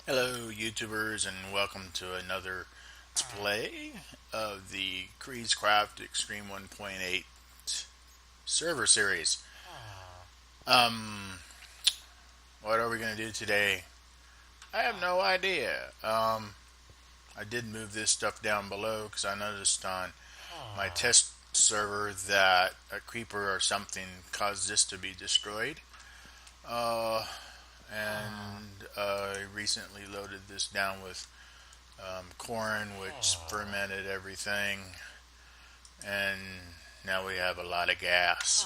Hello, YouTubers, and welcome to another Let's Play of the Kreezcraft Extreme 1.8 server series. Um, what are we going to do today? I have no idea. I did move this stuff down below because I noticed on my test server that a creeper or something caused this to be destroyed. Uh, and I recently loaded this down with corn, which fermented everything, and now we have a lot of gas,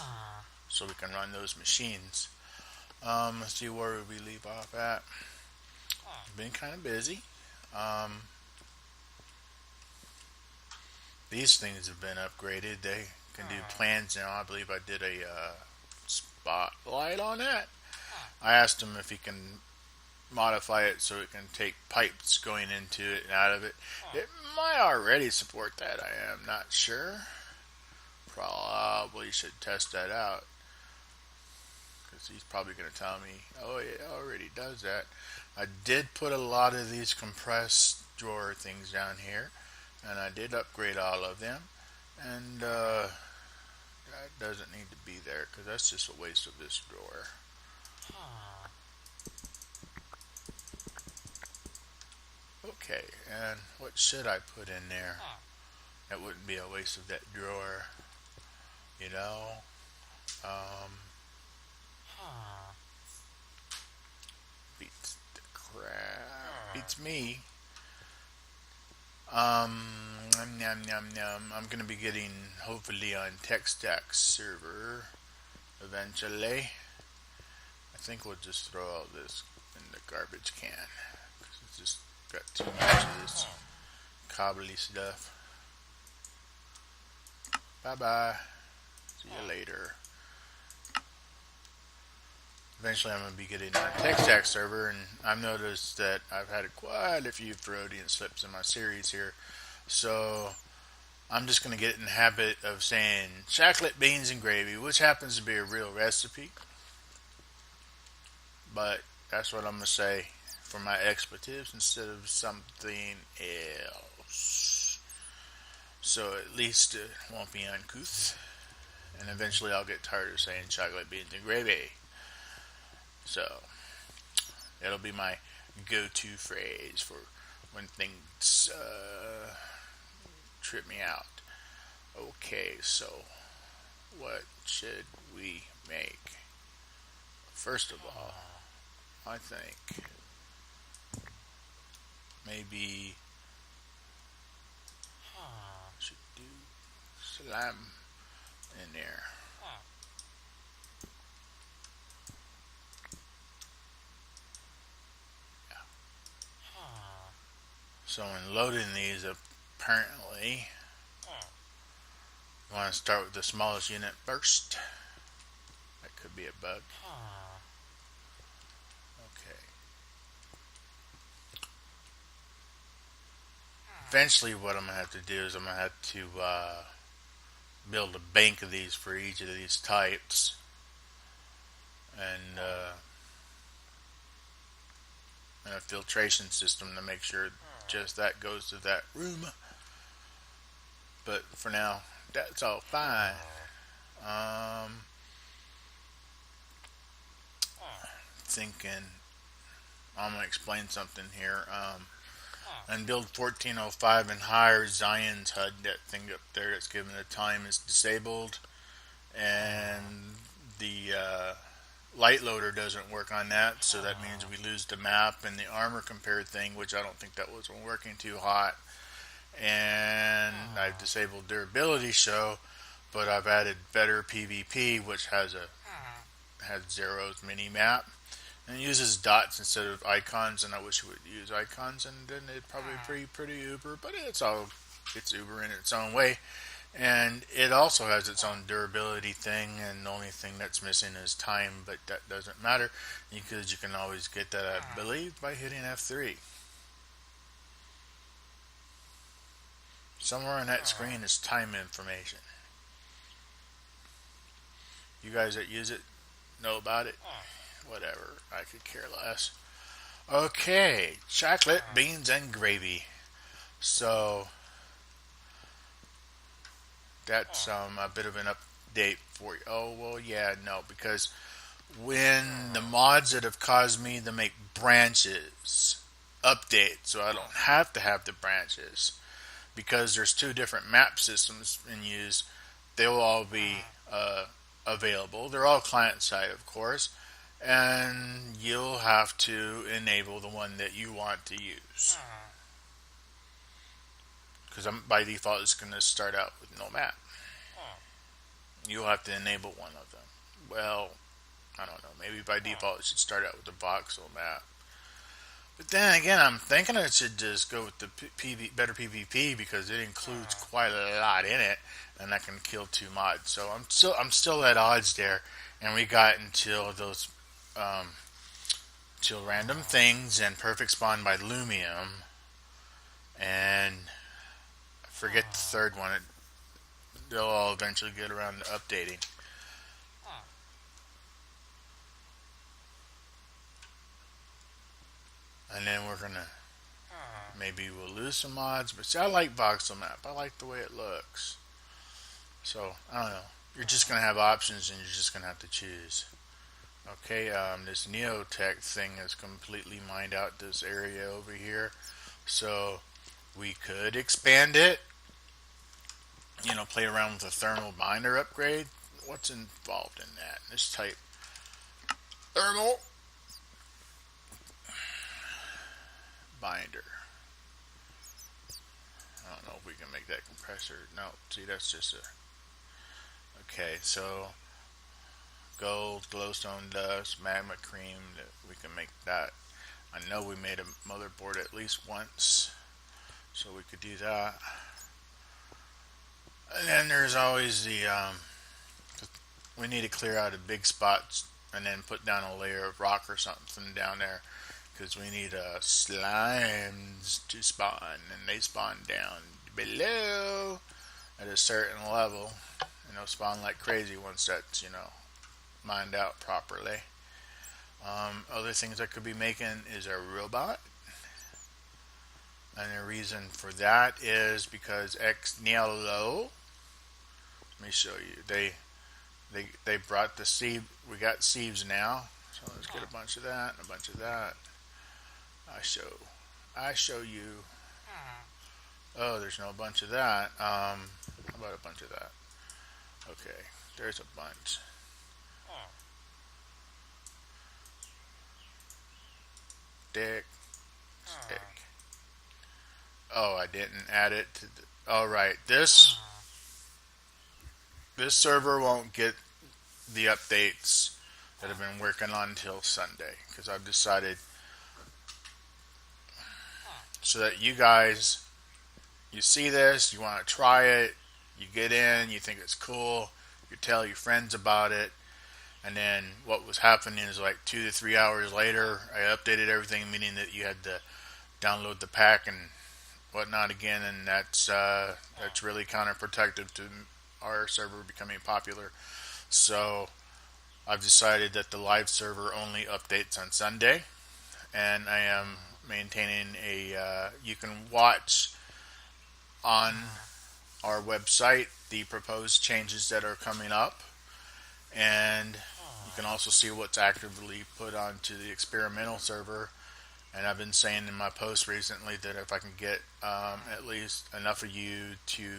so we can run those machines. Let's see where we leave off at. Been kind of busy. Um, these things have been upgraded. They can do plans now. I believe I did a spotlight on that. I asked him if he can modify it so it can take pipes going into it and out of it. It might already support that. I am not sure. Probably should test that out because he's probably going to tell me, oh, it already does that. I did put a lot of these compressed drawer things down here, and I did upgrade all of them, and that doesn't need to be there because that's just a waste of this drawer. Okay, and what should I put in there? That wouldn't be a waste of that drawer, you know? Um, beats the crap. Beats me. Yum, yum, yum, yum. I'm going to be getting, hopefully, on TechStack server eventually. I think we'll just throw all this in the garbage can because it's just got too much of this cobbly stuff. Bye bye. See you later. Eventually, I'm going to be getting on TechStack server, and I've noticed that I've had quite a few Freudian slips in my series here. So I'm just going to get in the habit of saying chocolate beans and gravy, which happens to be a real recipe. But that's what I'm going to say for my expletives instead of something else. So at least it won't be uncouth. And eventually I'll get tired of saying chocolate beans and gravy. So that'll be my go-to phrase for when things trip me out. Okay, so what should we make? First of all, I think maybe I should do slime in there. Yeah. So when loading these, apparently, you want to start with the smallest unit first. That could be a bug. Okay. Eventually, what I'm going to have to do is I'm going to have to build a bank of these for each of these types. And a filtration system to make sure just that goes to that room. But for now, that's all fine. Thinking I'm gonna explain something here. And build 1405 and higher, Zion's HUD, that thing up there that's given a time, is disabled, and the light loader doesn't work on that, so that means we lose the map and the armor compare thing, which I don't think that was working too hot. And I've disabled durability show, but I've added better PvP, which has Zero's mini map and it uses dots instead of icons. And I wish it would use icons, and then it'd probably be pretty uber. But it's uber in its own way. And it also has its own durability thing, and the only thing that's missing is time, but that doesn't matter because you can always get that, I believe, by hitting F3. Somewhere on that screen is time information. You guys that use it know about it? Whatever, I could care less. Okay, chocolate, beans, and gravy. So that's a bit of an update for you. Oh well, yeah, no, because when the mods that have caused me to make branches update, so I don't have to have the branches because there's two different map systems in use. They'll all be available. They're all client side, of course, and you'll have to enable the one that you want to use. Because by default, it's going to start out with no map. You'll have to enable one of them. Well, I don't know. Maybe by default, it should start out with the voxel map. But then again, I'm thinking it should just go with the better PvP because it includes quite a lot in it, and I can kill two mods. So I'm still at odds there, and we got until those till random things and perfect spawn by Lumium, and I forget the third one. They'll all eventually get around to updating. And then we're gonna maybe we'll lose some mods, but see, I like voxel map. I like the way it looks. So I don't know. You're just gonna have options, and you're just gonna have to choose. Okay, this Neotech thing has completely mined out this area over here, so we could expand it. You know, play around with the thermal binder upgrade. What's involved in that? Let's type thermal binder. I don't know if we can make that compressor. No, see, that's just a. Okay, so gold, glowstone dust, magma cream. We can make that. I know we made a motherboard at least once, so we could do that. And then there's always we need to clear out a big spot and then put down a layer of rock or something down there because we need slimes to spawn, and they spawn down below at a certain level, and they'll spawn like crazy once that's mined out properly. Other things I could be making is a robot, and the reason for that is because Xnialo. Let me show you. They brought the sieve. We got sieves now, so let's get a bunch of that and a bunch of that. I show you. Oh, there's no bunch of that. How about a bunch of that? Okay, there's a bunch. Stick. Oh, I didn't add it to the. All right, this server won't get the updates that I've been working on until Sunday because I've decided so that you guys, you see this, you want to try it, you get in, you think it's cool, you tell your friends about it, and then what was happening is like 2 to 3 hours later, I updated everything, meaning that you had to download the pack and whatnot again, and that's really counterproductive to our server becoming popular. So I've decided that the live server only updates on Sunday, and I am maintaining a. You can watch on our website the proposed changes that are coming up, and you can also see what's actively put onto the experimental server. And I've been saying in my post recently that if I can get at least enough of you to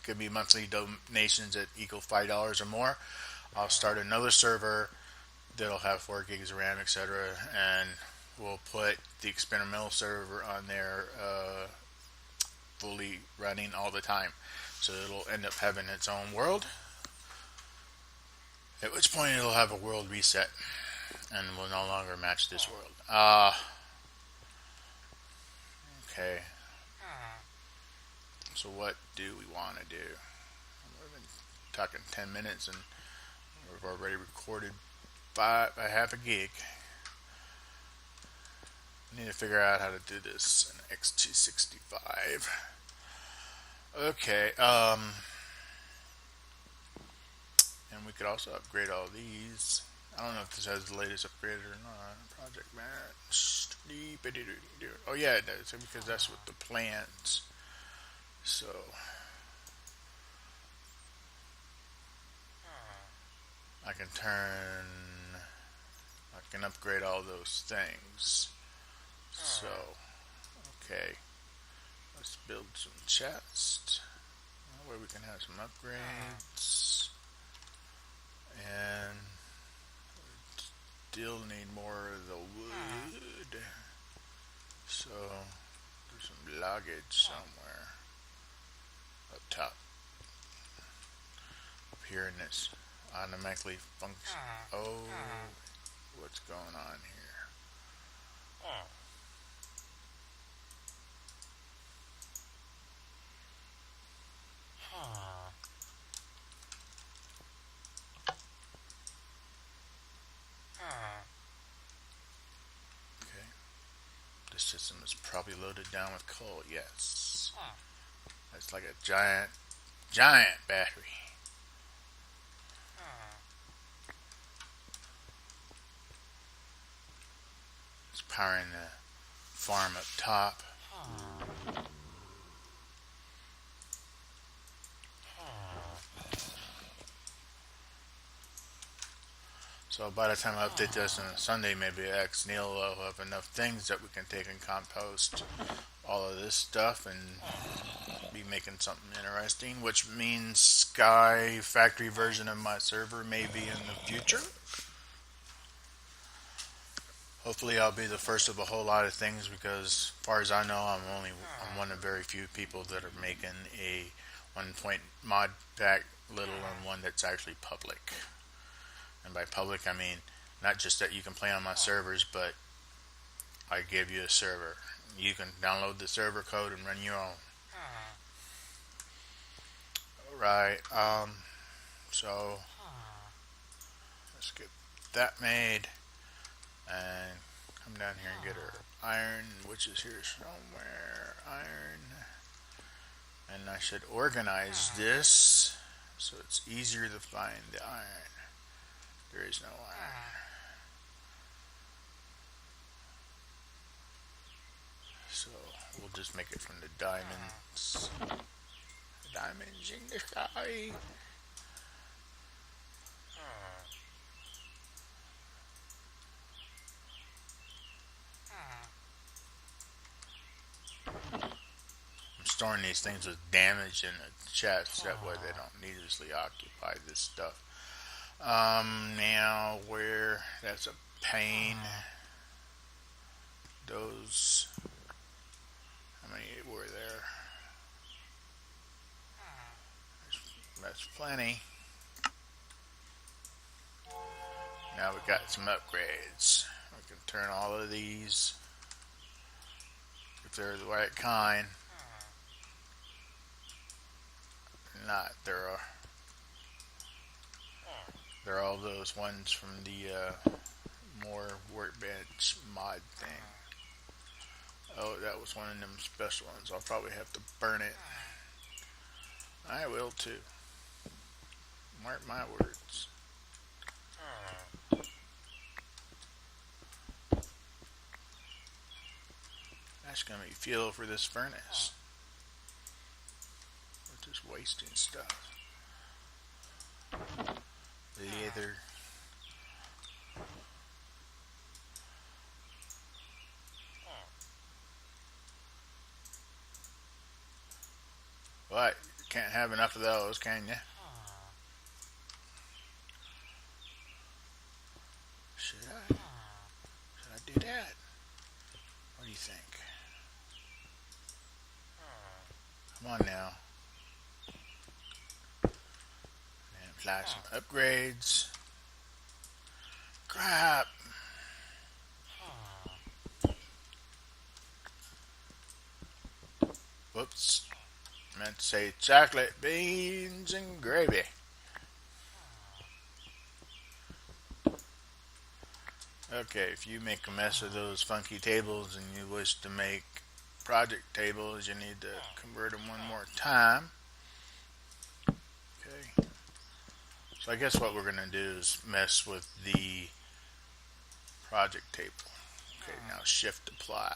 give me monthly donations that equal $5 or more, I'll start another server that'll have 4 gigs of RAM, etc. And we'll put the experimental server on there fully running all the time. So it'll end up having its own world. At which point it'll have a world reset and will no longer match this world. Okay. So what do we want to do? We've been talking 10 minutes and we've already recorded a half a gig. I need to figure out how to do this in X265. Okay, and we could also upgrade all these. I don't know if this has the latest upgrade or not. Project match. Oh yeah, it does because that's what the plans. So I can turn. I can upgrade all those things. So okay, let's build some chests. That way we can have some upgrades. And still need more of the wood. So there's some luggage somewhere up top. Up here in this automatically function. Oh, what's going on here? Okay. This system is probably loaded down with coal. Yes. It's like a giant battery. It's powering the farm up top. So by the time I update this on Sunday, maybe Neil will have enough things that we can take and compost all of this stuff and be making something interesting, which means Sky factory version of my server may be in the future. Hopefully I'll be the first of a whole lot of things because as far as I know I'm one of very few people that are making a 1 point mod pack, let alone one that's actually public. And by public I mean not just that you can play on my servers, but I give you a server. You can download the server code and run your own. Right, so let's get that made and come down here and get our iron, which is here somewhere. Iron. And I should organize this so it's easier to find the iron. There is no iron. So we'll just make it from the diamonds. Diamonds in the sky. I'm storing these things with damage in the chest, that way they don't needlessly occupy this stuff. Now where that's a pain. Those, how many were there? That's plenty. Now we got some upgrades. We can turn all of these, if they're the right kind. Not, they're all those ones from the more workbench mod thing. Oh, that was one of them special ones. I'll probably have to burn it. I will too. Mark my words. That's gonna be fuel for this furnace. We're just wasting stuff. Leather. What? You can't have enough of those, can you? Should I? Should I do that? What do you think? Come on now. And apply some upgrades. Crap. Whoops. Meant to say chocolate, beans, and gravy. Okay, if you make a mess of those funky tables and you wish to make project tables, you need to convert them one more time. Okay. So I guess what we're going to do is mess with the project table. Okay, now shift apply.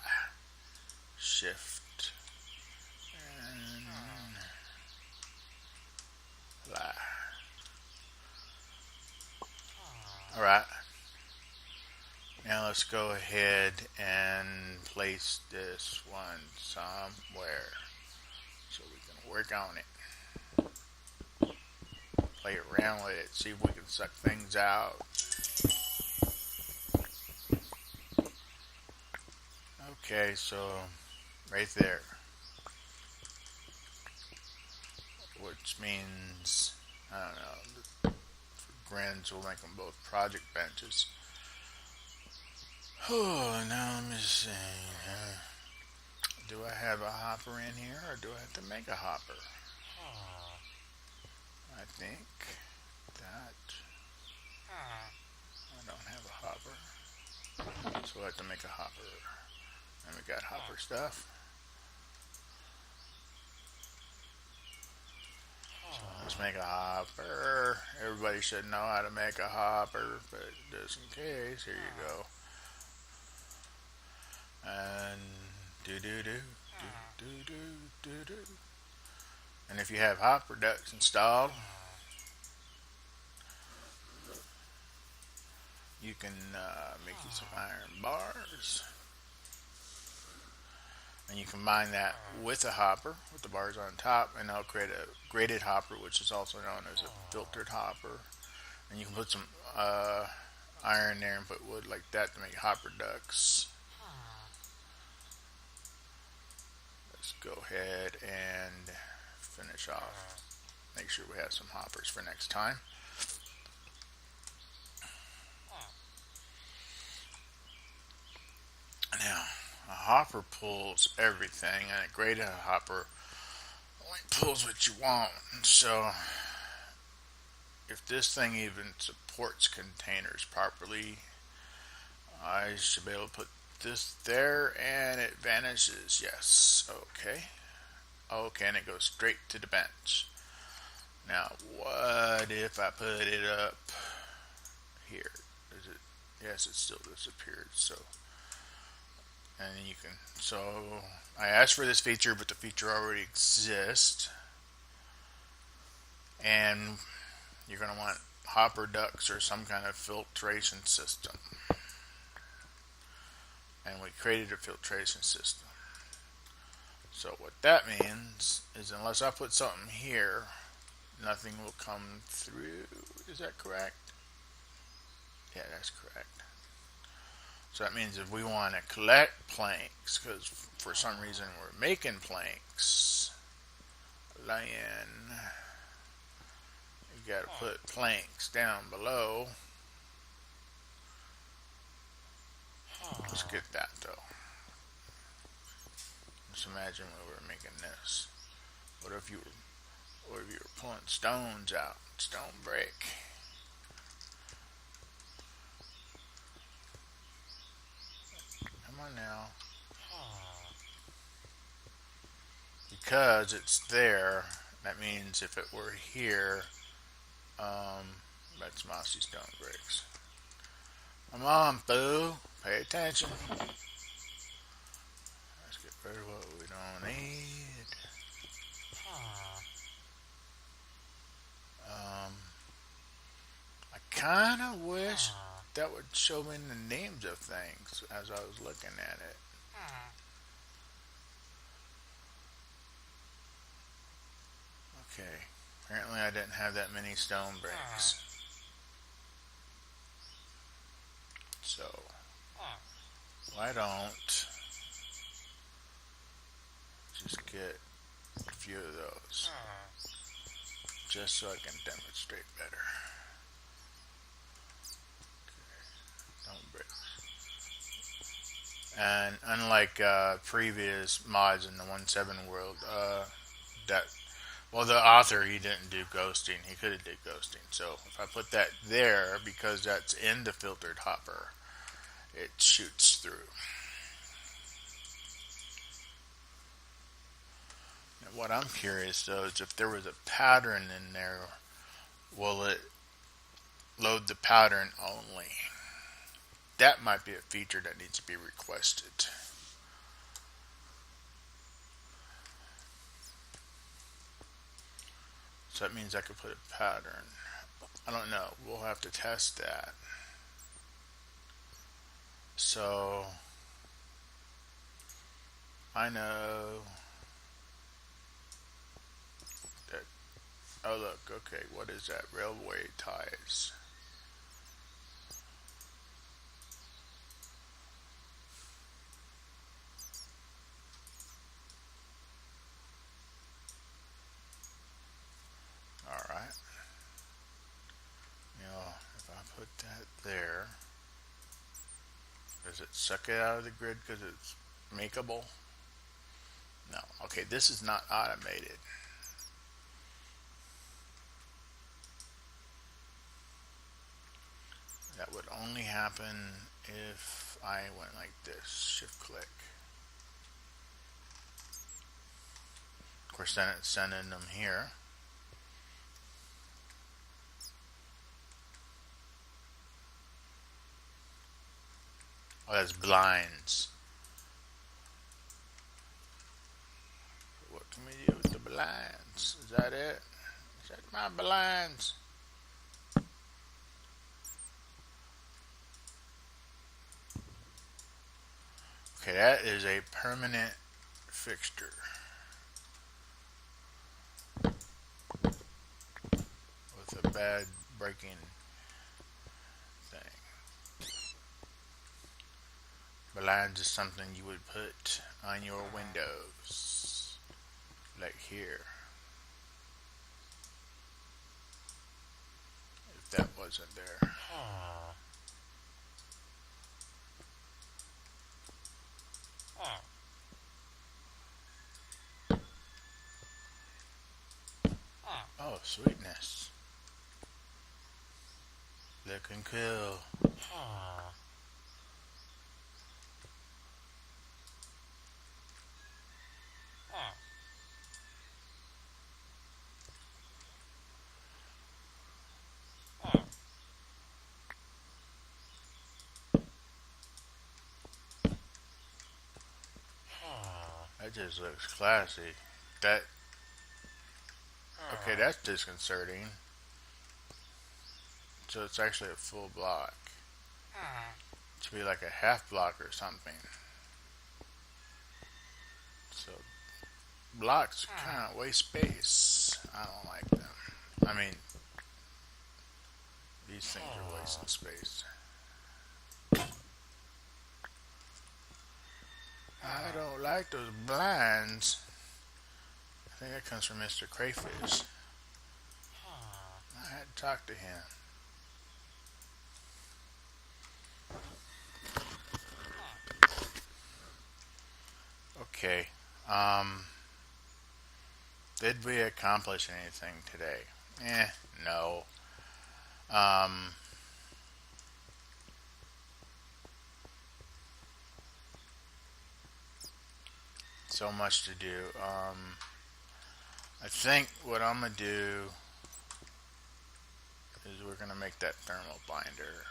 Shift and apply. Alright. Now let's go ahead and place this one somewhere so we can work on it. Play around with it, see if we can suck things out. Okay, so right there, which means, I don't know, for grins we'll make them both project benches. Oh, now let me see. Do I have a hopper in here, or do I have to make a hopper? I think that I don't have a hopper, so I have to make a hopper. And we got hopper stuff. So let's make a hopper. Everybody should know how to make a hopper, but just in case, here you go. And do do do do do do do. And if you have hopper ducts installed, you can make you some iron bars. And you combine that with a hopper, with the bars on top, and that'll create a grated hopper, which is also known as a filtered hopper. And you can put some iron there and put wood like that to make hopper ducts. Let's go ahead and finish off. Make sure we have some hoppers for next time. Now, a hopper pulls everything, and a grated hopper only pulls what you want. So, if this thing even supports containers properly, I should be able to put this there, and it vanishes. Yes. Okay. Okay, and it goes straight to the bench. Now, what if I put it up here? Is it? Yes, it still disappeared. So. And you can, so I asked for this feature, but the feature already exists. And you're going to want hopper ducts or some kind of filtration system. And we created a filtration system. So what that means is unless I put something here, nothing will come through. Is that correct? Yeah, that's correct. So that means if we want to collect planks, because for some reason we're making planks, you got to put planks down below. Let's get that though. Just imagine we were making this. What if you were pulling stones out, stone brick? Come on now. Because it's there, that means if it were here, that's mossy stone bricks. Come on, boo. Pay attention. Let's get rid of what we don't need. I kind of wish that would show me the names of things as I was looking at it. Okay, apparently I didn't have that many stone bricks. So, why don't just get a few of those, just so I can demonstrate better. Stone bricks. And unlike previous mods in the 1.7 world, the author, he didn't do ghosting. He could have did ghosting. So if I put that there, because that's in the filtered hopper, it shoots through. Now, what I'm curious though is if there was a pattern in there, will it load the pattern only? that might be a feature that needs to be requested. So that means I could put a pattern. I don't know. We'll have to test that. So I know that. Oh, look. Okay, what is that? Railway ties. All right. If I put that there, does it suck it out of the grid because it's makeable? No. Okay, this is not automated. That would only happen if I went like this, shift click. Of course, then it's sending them here. Oh, that's blinds. What can we do with the blinds? Is that it? Is that my blinds? Okay, that is a permanent fixture with a bad breaking thing. Blinds is something you would put on your windows, like here. If that wasn't there. Oh, sweetness. Looking cool. That just looks classy. That Okay, that's disconcerting. So it's actually a full block. It should be like a half block or something. So blocks kind of waste space. I don't like them. I mean, these things are wasting space. I don't like those blinds. I think that comes from Mr. Crayfish. I had to talk to him. Okay. Did we accomplish anything today? No. So much to do. I think what I'm gonna do is we're gonna make that thermal binder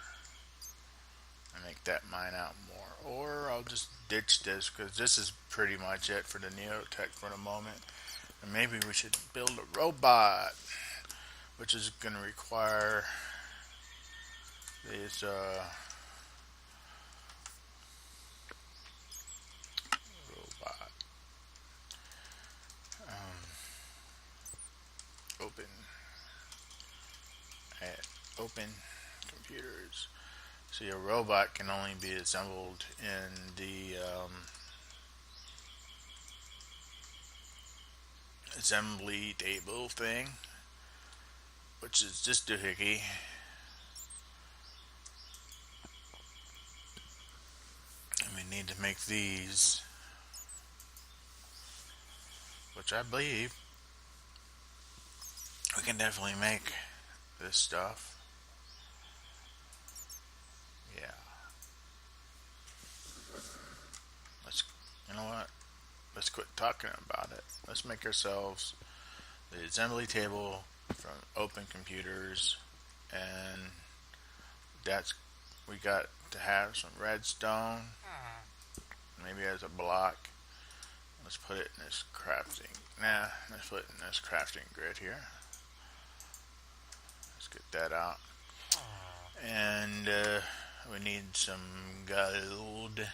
and make that mine out more, or I'll just ditch this because this is pretty much it for the Neotech for the moment. And maybe we should build a robot, which is gonna require these robot open at open computers. So your robot can only be assembled in the assembly table thing, which is just doohickey. And we need to make these, which I believe we can definitely make this stuff. Yeah. You know what? Let's quit talking about it. Let's make ourselves the assembly table from open computers, and we got to have some redstone, maybe as a block. Let's put it in this crafting. Let's put it in this crafting grid here. Let's get that out. And we need some gold.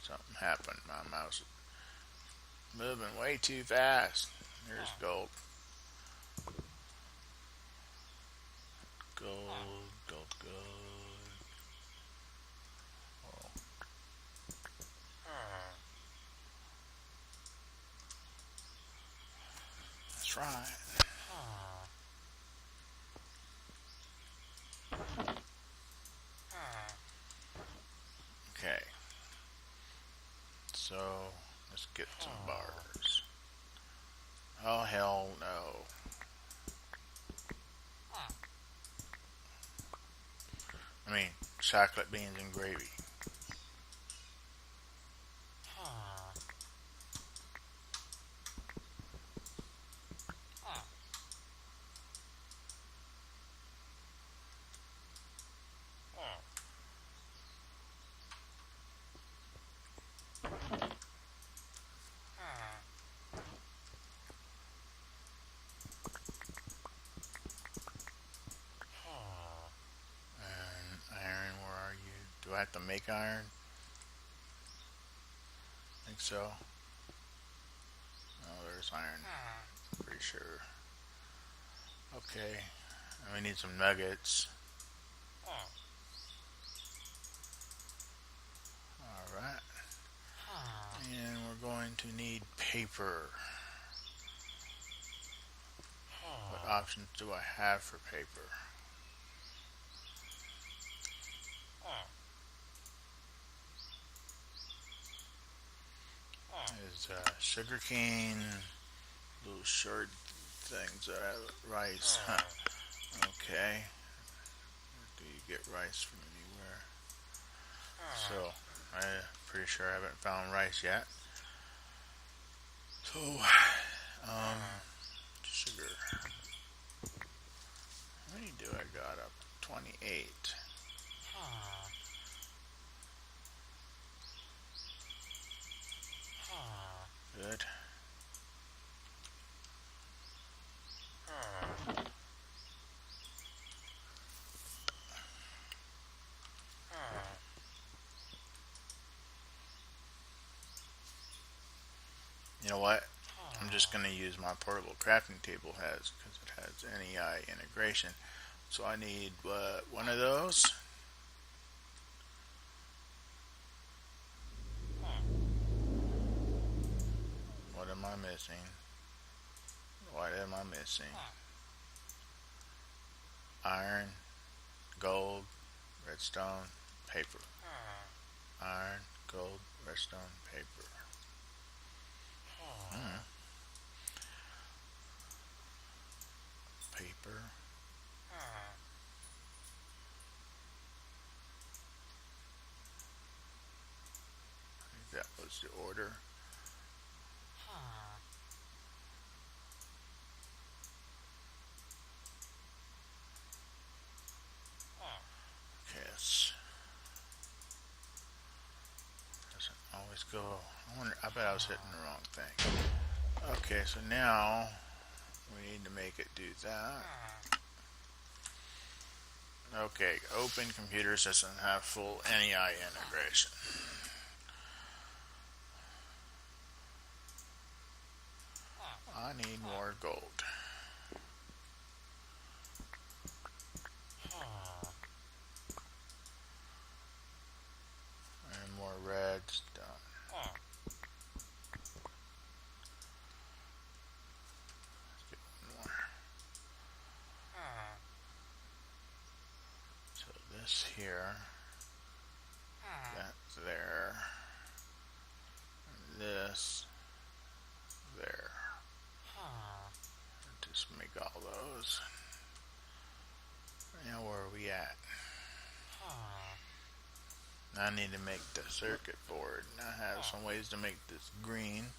Something happened. My mouse is moving way too fast. Here's gold. Gold, gold, gold. Oh. That's right. Okay. So, let's get some bars. Oh, hell no. I mean, chocolate beans and gravy. And iron, where are you? Do I have to make iron? I think so. Oh, there's iron. Pretty sure. Okay. And we need some nuggets. Alright. And we're going to need paper. What options do I have for paper? There's sugar cane, little short things that have rice. Okay. Do you get rice from anywhere? So, I'm pretty sure I haven't found rice yet. So, sugar. How many do I got up? 28. Good. You know what? I'm just going to use my portable crafting table because it has NEI integration. So I need one of those. What am I missing? What am I missing? Iron, gold, redstone, paper. Iron, gold, redstone, paper. Paper. I think that was the order. Okay, doesn't always go. I bet I was hitting the wrong thing. Okay, so now we need to make it do that. Okay, open computer system have full NEI integration. I need more gold. And more redstone. Let's get one more. So this here, that's there, and this there. Just make all those. Now where are we at? I need to make the circuit board. And I have some ways to make this green.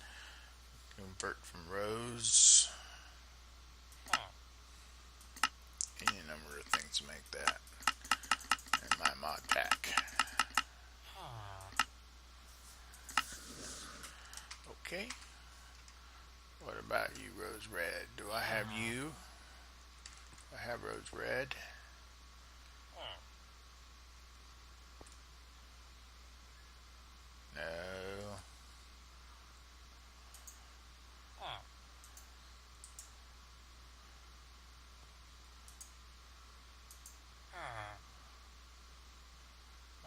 Convert from rows. Any number of things to make that. my mod pack. Okay. What about you, Rose Red? Do I have you? I have Rose Red. No.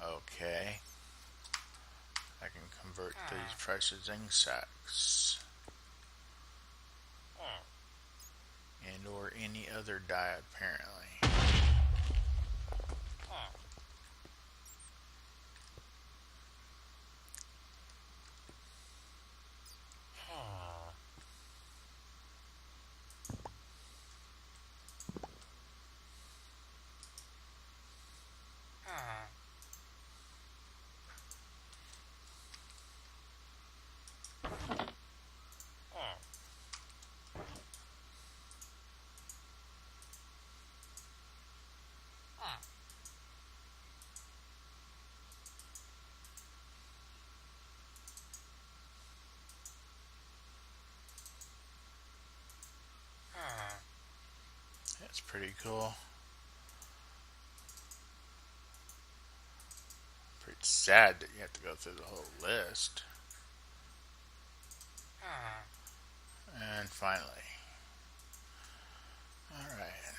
Okay. I can convert these precious zinc sacks. And or any other dye apparently. That's pretty cool. Pretty sad that you have to go through the whole list. And finally. Alright.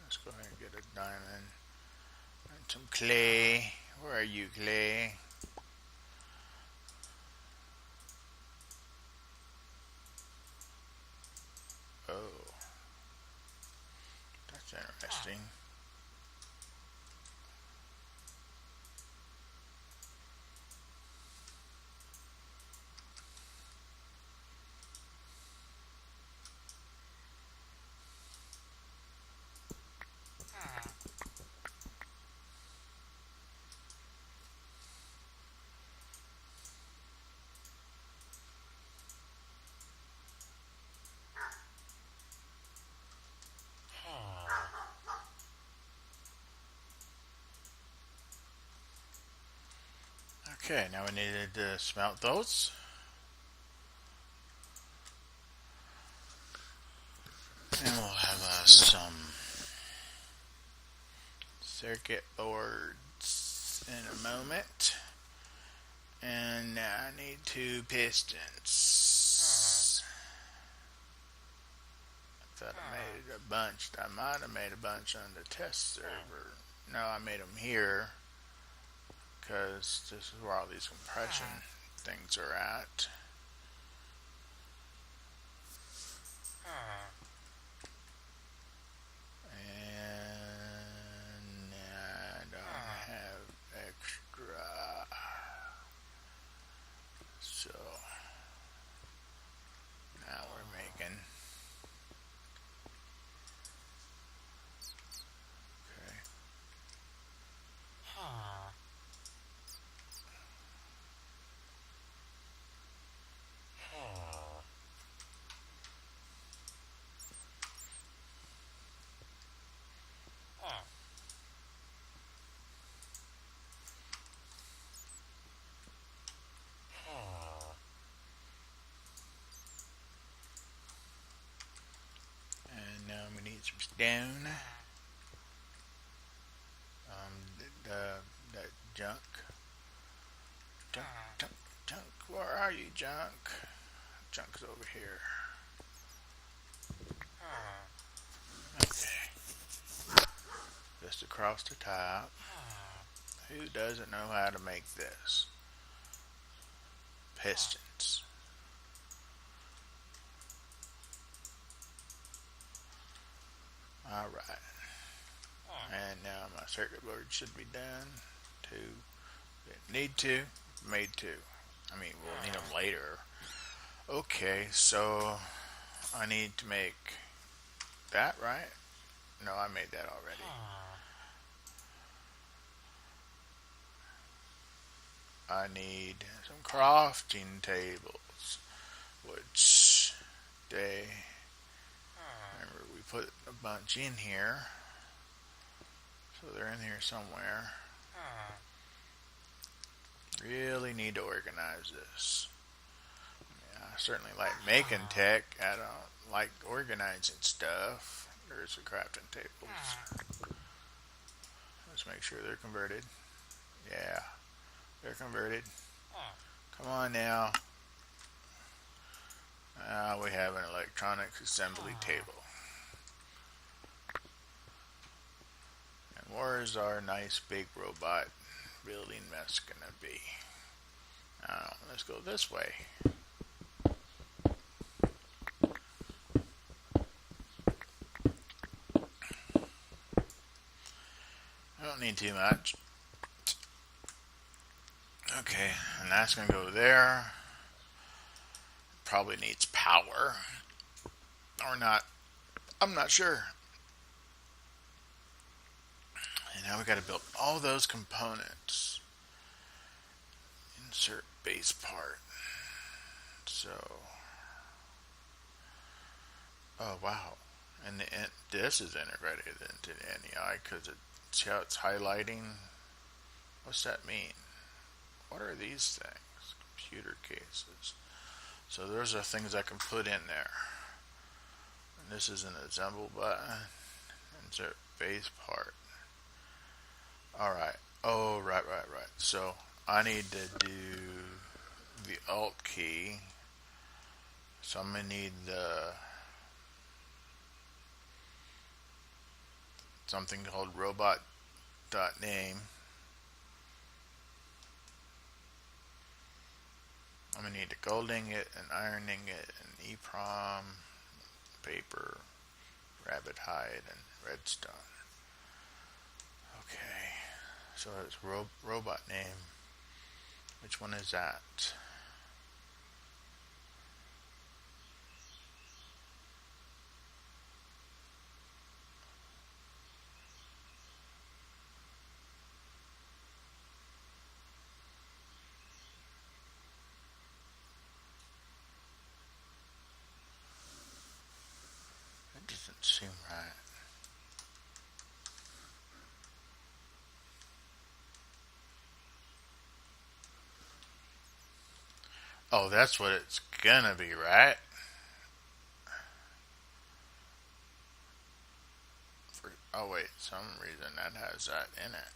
Let's go ahead and get a diamond. And some clay. Where are you, clay? Oh. That's interesting. Okay, now we needed to smelt those. And we'll have some circuit boards in a moment. And now I need 2 pistons. I thought I made a bunch. I might have made a bunch on the test server. No, I made them here. Because this is where all these compression things are at. And I don't have extra. So now we're making. Okay. And now we need some stone. That junk. Junk. Where are you, junk? Junk's over here. Okay. Just across the top. Who doesn't know how to make this? Pistons. Alright. And now my circuit board should be done. 2. Didn't need to. Made 2. I mean, we'll need them later. Okay, so I need to make that, right? No, I made that already. I need some crafting tables, which remember we put a bunch in here. So they're in here somewhere. Really need to organize this. I certainly like making tech. I don't like organizing stuff. There's the crafting tables. Let's make sure they're converted. Yeah, they're converted. Come on now. We have an electronics assembly table. And where's our nice big robot building mess gonna be? Let's go this way. I don't need too much. Okay, and that's gonna go there. Probably needs power. Or not. I'm not sure. And now we gotta build all those components. Insert base part. So, oh wow, and this is integrated into the NEI because see how it's highlighting. What's that mean? What are these things? Computer cases. So those are things I can put in there. And this is an assemble button. Insert base part. All right. Oh, right. So I need to do the Alt key. So I'm gonna need the something called robot.name. I'm gonna need to golding it and ironing it and EEPROM, paper, rabbit hide, and redstone. Okay, so it's robot name. Which one is that? It doesn't seem right. Oh, that's what it's gonna be, right? Oh wait, some reason that has that in it.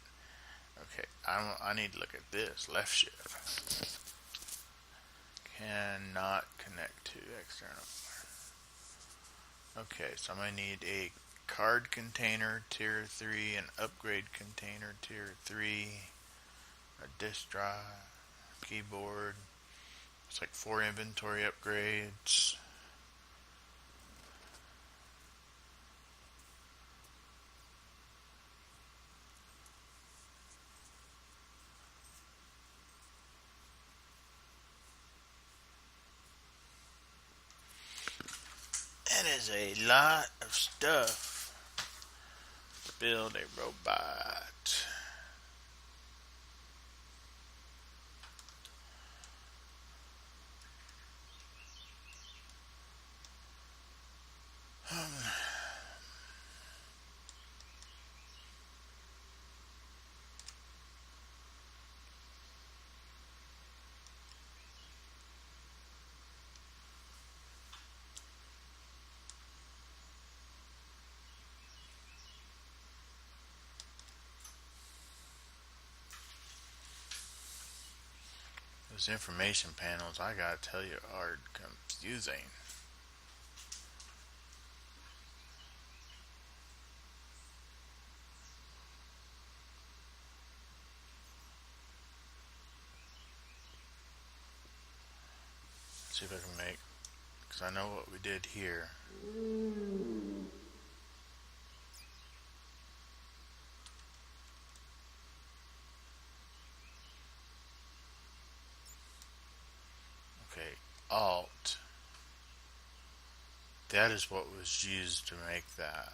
Okay, I need to look at this. Left shift. Cannot connect to external. Okay, so I'm going to need a card container tier 3, an upgrade container tier 3, a disk drive, keyboard. It's like 4 inventory upgrades. That is a lot of stuff to build a robot. Those information panels, I gotta tell you, are confusing. Let's see if I can make, because I know what we did here. Okay, Alt. That is what was used to make that.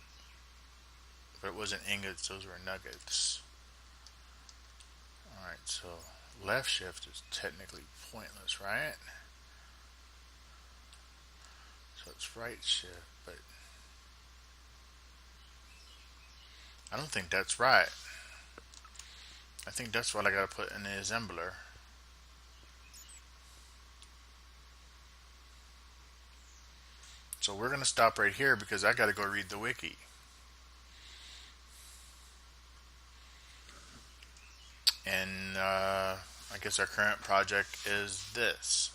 But it wasn't ingots, those were nuggets. Alright, so left shift is technically pointless, right? So it's right shift, but I don't think that's right. I think that's what I gotta put in the assembler. So we're gonna stop right here because I gotta go read the wiki. And I guess our current project is this.